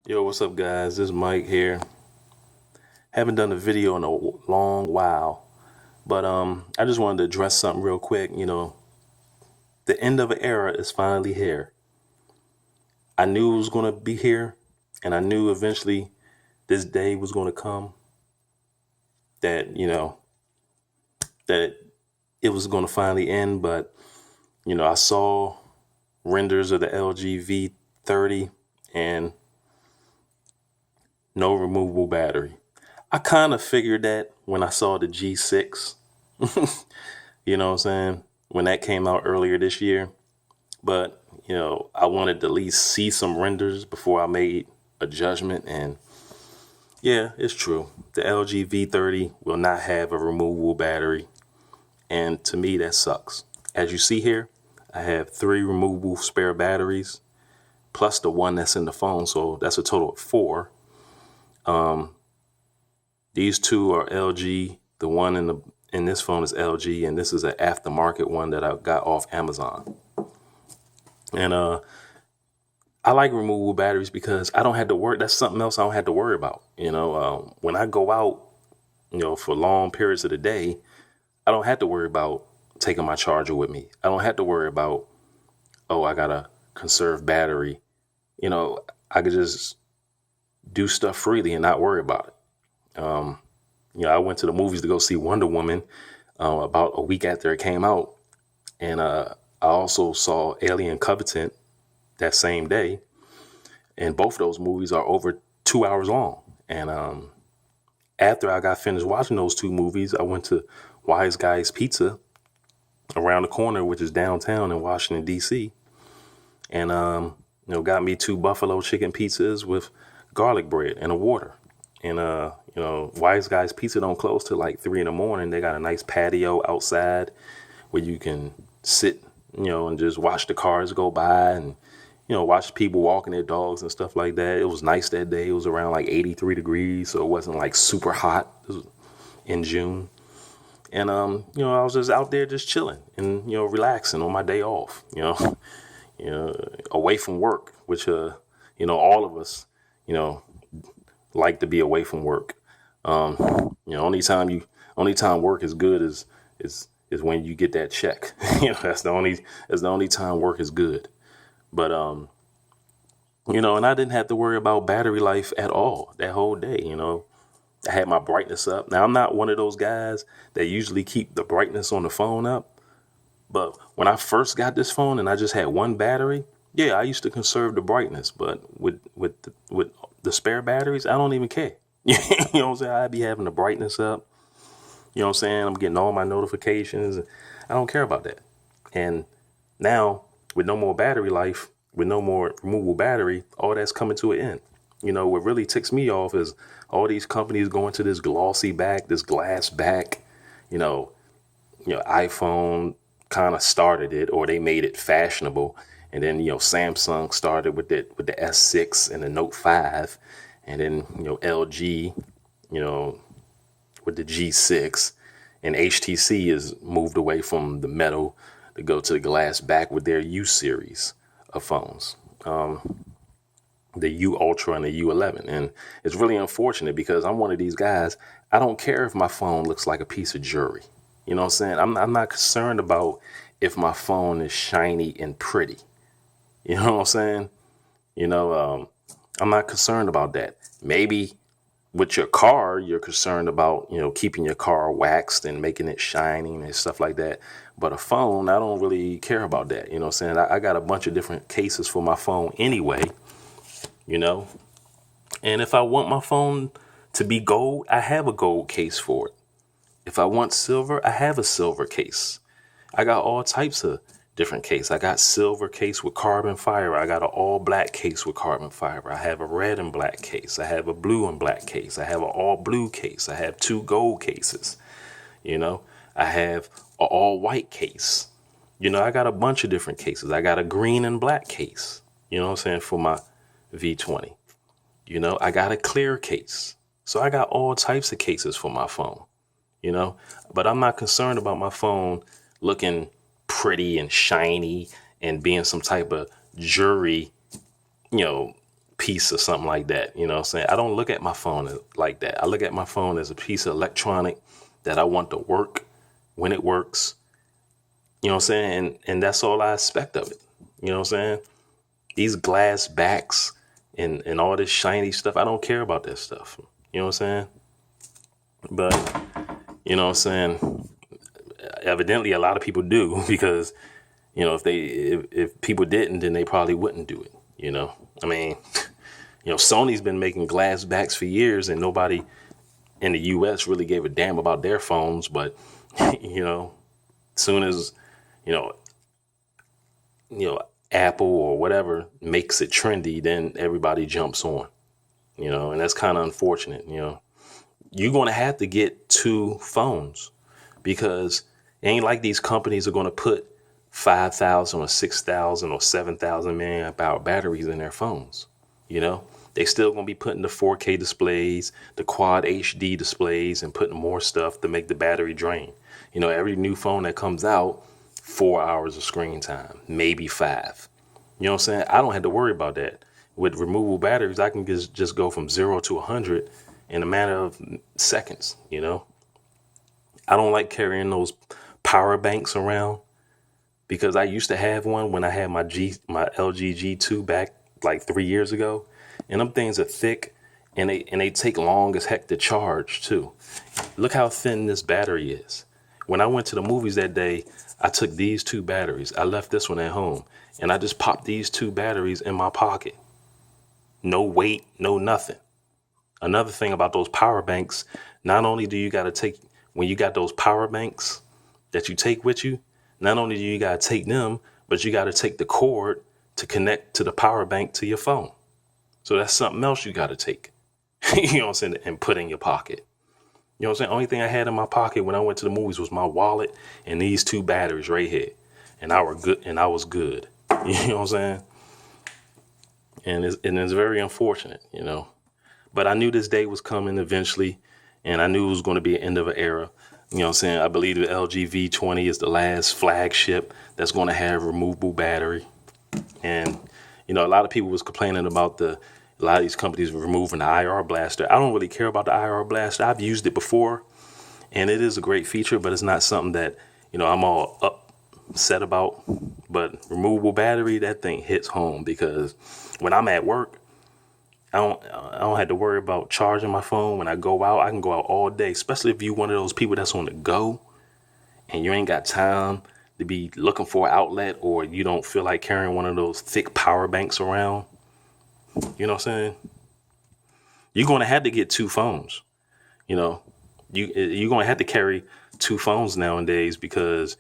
Yo, what's up, guys? This is Mike here. Haven't done a video in a long while, but I just wanted to address something real quick. The end of an era is finally here. I knew it was going to be here, and I knew eventually this day was going to come that, that it was going to finally end. But, I saw renders of the LG V30 and no removable battery. I kind of figured that when I saw the G6, you know what I'm saying, when that came out earlier this year. But, I wanted to at least see some renders before I made a judgment. And yeah, it's true. The LG V30 will not have a removable battery. And to me, that sucks. As you see here, I have 3 removable spare batteries plus the one that's in the phone. So that's a total of 4. These 2 are LG. The one in this phone is LG, and this is an aftermarket one that I got off Amazon. And I like removable batteries because I don't have to worry. That's something else I don't have to worry about. When I go out, for long periods of the day, I don't have to worry about taking my charger with me. I don't have to worry about, I gotta conserve battery. I could just do stuff freely and not worry about it. I went to the movies to go see Wonder Woman about a week after it came out. And I also saw Alien Covenant that same day. And both of those movies are over 2 hours long. And after I got finished watching those 2 movies, I went to Wise Guys Pizza around the corner, which is downtown in Washington, D.C. And, got me 2 buffalo chicken pizzas with garlic bread and a water. And, Wise Guys Pizza don't close till like 3 a.m. They got a nice patio outside where you can sit, and just watch the cars go by and, watch people walking their dogs and stuff like that. It was nice that day. It was around like 83 degrees. So it wasn't like super hot. It was in June. And, I was just out there just chilling and, relaxing on my day off, away from work, which, all of us, like to be away from work. Only time work is good is when you get that check. That's the only time work is good. But, and I didn't have to worry about battery life at all that whole day. I had my brightness up. Now, I'm not one of those guys that usually keep the brightness on the phone up. But when I first got this phone and I just had one battery, yeah, I used to conserve the brightness. But with the spare batteries, I don't even care. You know what I'm saying? I'd be having the brightness up. You know what I'm saying? I'm getting all my notifications. I don't care about that. And now, with no more battery life, with no more removable battery, all that's coming to an end. What really ticks me off is all these companies going to this glossy back, this glass back. iPhone kind of started it, or they made it fashionable. And then, Samsung started with the S6 and the Note 5. And then, LG, with the G6. And HTC has moved away from the metal to go to the glass back with their U series of phones. The U Ultra and the U11. And it's really unfortunate because I'm one of these guys. I don't care if my phone looks like a piece of jewelry. You know what I'm saying? I'm not concerned about if my phone is shiny and pretty. You know what I'm saying? I'm not concerned about that. Maybe with your car, you're concerned about, keeping your car waxed and making it shining and stuff like that. But a phone, I don't really care about that. You know what I'm saying? I got a bunch of different cases for my phone anyway, And if I want my phone to be gold, I have a gold case for it. If I want silver, I have a silver case. I got all types of different case. I got silver case with carbon fiber. I got an all black case with carbon fiber. I have a red and black case. I have a blue and black case. I have an all blue case. I have 2 gold cases. I have an all white case. I got a bunch of different cases. I got a green and black case, for my V20. I got a clear case. So I got all types of cases for my phone, but I'm not concerned about my phone looking pretty and shiny and being some type of jewelry, piece or something like that. You know what I'm saying? I don't look at my phone like that. I look at my phone as a piece of electronic that I want to work when it works. You know what I'm saying? And that's all I expect of it. You know what I'm saying? These glass backs and all this shiny stuff, I don't care about that stuff. You know what I'm saying? But, you know what I'm saying? Evidently, a lot of people do because, if people didn't, then they probably wouldn't do it. I mean, Sony's been making glass backs for years and nobody in the US really gave a damn about their phones. But, soon as, you know, Apple or whatever makes it trendy, then everybody jumps on, and that's kind of unfortunate. You're going to have to get two phones because it ain't like these companies are going to put 5,000 or 6,000 or 7,000 milliamp hour batteries in their phones. They still going to be putting the 4K displays, the quad HD displays, and putting more stuff to make the battery drain. Every new phone that comes out, 4 hours of screen time, maybe 5. You know what I'm saying? I don't have to worry about that. With removable batteries, I can just go from 0 to 100 in a matter of seconds. I don't like carrying those power banks around because I used to have one when I had my LG G2 back like 3 years ago, and them things are thick and they take long as heck to charge too. Look how thin this battery is. When I went to the movies that day, I took these two batteries. I left this one at home and I just popped these two batteries in my pocket. No weight, no nothing. Another thing about those power banks, not only do you got to take, when you got those power banks that you take with you, not only do you got to take them, but you got to take the cord to connect to the power bank to your phone. So that's something else you got to take, you know what I'm saying, and put in your pocket. You know what I'm saying? Only thing I had in my pocket when I went to the movies was my wallet and these two batteries right here. And I was good. You know what I'm saying? And it's very unfortunate, But I knew this day was coming eventually, and I knew it was going to be an end of an era. You know what I'm saying? I believe the LG V20 is the last flagship that's going to have removable battery. And, a lot of people was complaining about a lot of these companies removing the IR blaster. I don't really care about the IR blaster. I've used it before, and it is a great feature, but it's not something that, I'm all upset about. But removable battery, that thing hits home because when I'm at work, I don't have to worry about charging my phone. When I go out, I can go out all day, especially if you're one of those people that's on the go and you ain't got time to be looking for an outlet, or you don't feel like carrying one of those thick power banks around. You know what I'm saying? You're going to have to get two phones. You're going to have to carry two phones nowadays because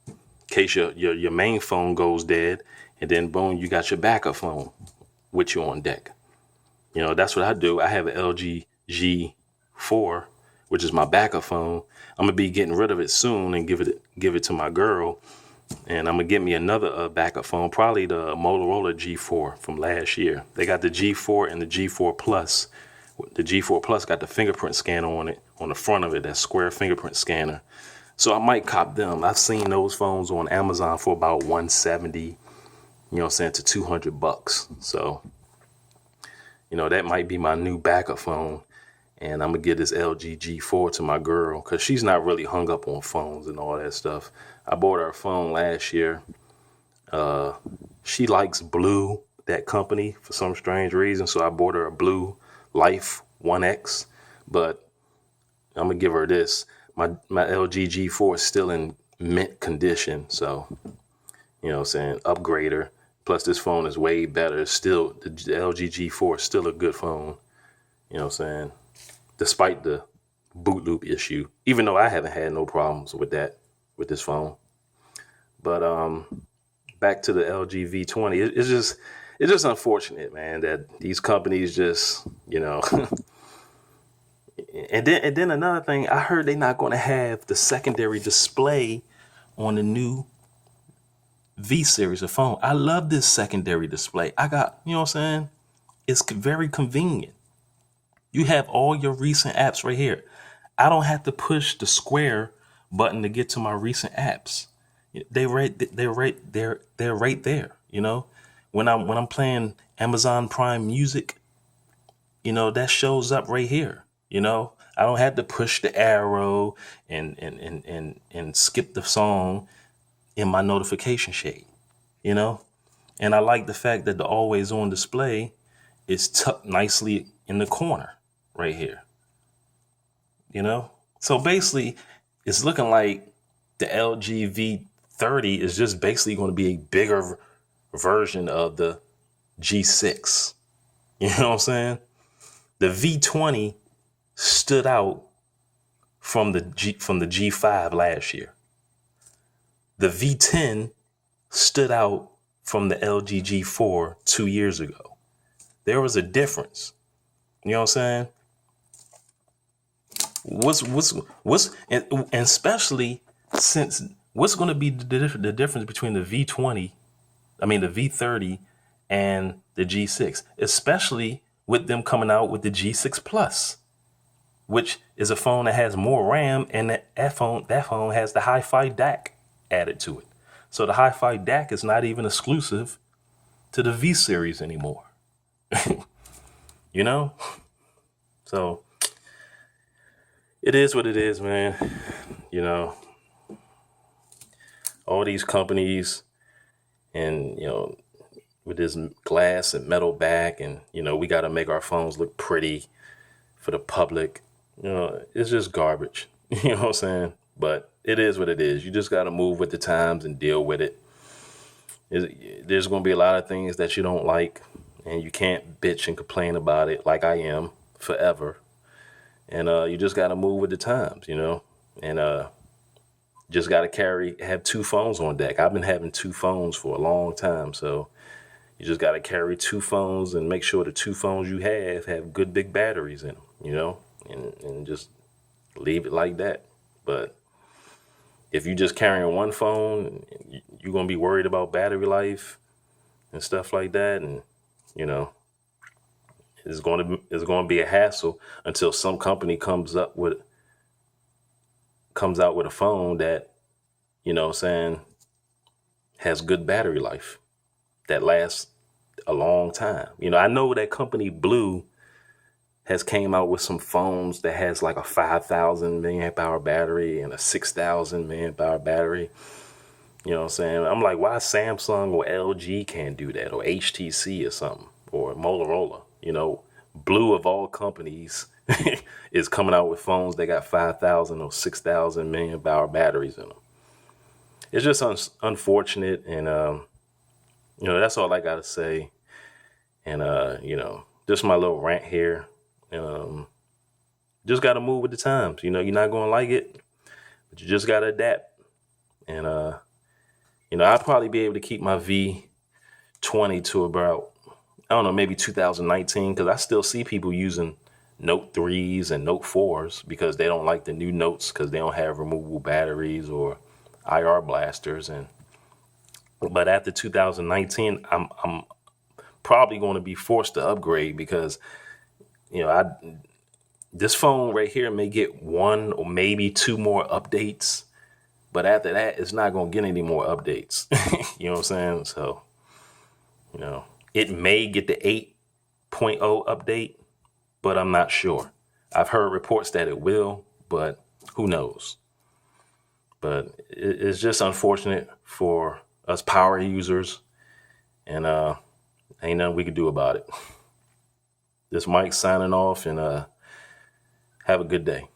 in case your main phone goes dead, and then boom, you got your backup phone with you on deck. That's what I do. I have an LG G4, which is my backup phone. I'm gonna be getting rid of it soon and give it to my girl, and I'm gonna get me another backup phone, probably the Motorola G4 from last year. They got the G4 and the G4 Plus. The G4 Plus got the fingerprint scanner on it, on the front of it, that square fingerprint scanner. So I might cop them. I've seen those phones on Amazon for about $170, you know what I'm saying, to $200. So, that might be my new backup phone. And I'm going to get this LG G4 to my girl because she's not really hung up on phones and all that stuff. I bought her a phone last year. She likes Blue, that company, for some strange reason. So I bought her a Blue Life 1X. But I'm going to give her this. My LG G4 is still in mint condition. So, you know what I'm saying, upgrade her. Plus, this phone is way better. Still, the LG G4 is still a good phone. You know what I'm saying? Despite the boot loop issue, even though I haven't had no problems with that, with this phone. But back to the LG V20, it's just unfortunate, man, that these companies just, and then another thing, I heard they're not going to have the secondary display on the new V series of phone. I love this secondary display. I got, you know what I'm saying? It's very convenient. You have all your recent apps right here. I don't have to push the square button to get to my recent apps. They're right there. When I'm playing Amazon Prime Music, that shows up right here. I don't have to push the arrow and skip the song in my notification shade, you know? And I like the fact that the always on display is tucked nicely in the corner right here, So basically, it's looking like the LG V30 is just basically going to be a bigger version of the G6. You know what I'm saying? The V20 stood out from the G5 last year. The V10 stood out from the LG G4 2 years ago. There was a difference. You know what I'm saying? And especially since what's going to be the difference between the V30 and the G6, especially with them coming out with the G6 Plus, which is a phone that has more RAM, and that phone has the Hi-Fi DAC added to it. So the Hi-Fi DAC is not even exclusive to the V series anymore. So it is what it is, man. All these companies and, with this glass and metal back and, we got to make our phones look pretty for the public. It's just garbage. You know what I'm saying? But it is what it is. You just got to move with the times and deal with it. There's going to be a lot of things that you don't like, and you can't bitch and complain about it like I am forever. And you just got to move with the times, and just got to have two phones on deck. I've been having two phones for a long time. So you just got to carry two phones and make sure the two phones you have good big batteries in them, and just leave it like that. But if you just carrying one phone, you're going to be worried about battery life and stuff like that. And, it's going to be a hassle until some company comes out with a phone that, has good battery life that lasts a long time. I know that company Blue has came out with some phones that has like a 5,000 milliamp hour battery and a 6,000 milliamp hour battery. You know what I'm saying? I'm like, why Samsung or LG can't do that, or HTC or something, or Motorola? Blue of all companies is coming out with phones that got 5,000 or 6,000 milliamp hour batteries in them. It's just unfortunate, and that's all I gotta say. And just my little rant here. Just gotta move with the times. You're not gonna like it, but you just gotta adapt. And I'll probably be able to keep my V20 to about, I don't know, maybe 2019, because I still see people using Note 3s and Note 4s because they don't like the new Notes because they don't have removable batteries or IR blasters. But after 2019, I'm probably going to be forced to upgrade because, this phone right here may get one or maybe two more updates. But after that, it's not going to get any more updates. You know what I'm saying? So, it may get the 8.0 update, but I'm not sure. I've heard reports that it will, but who knows? But it's just unfortunate for us power users, and ain't nothing we can do about it. This Mike signing off, and have a good day.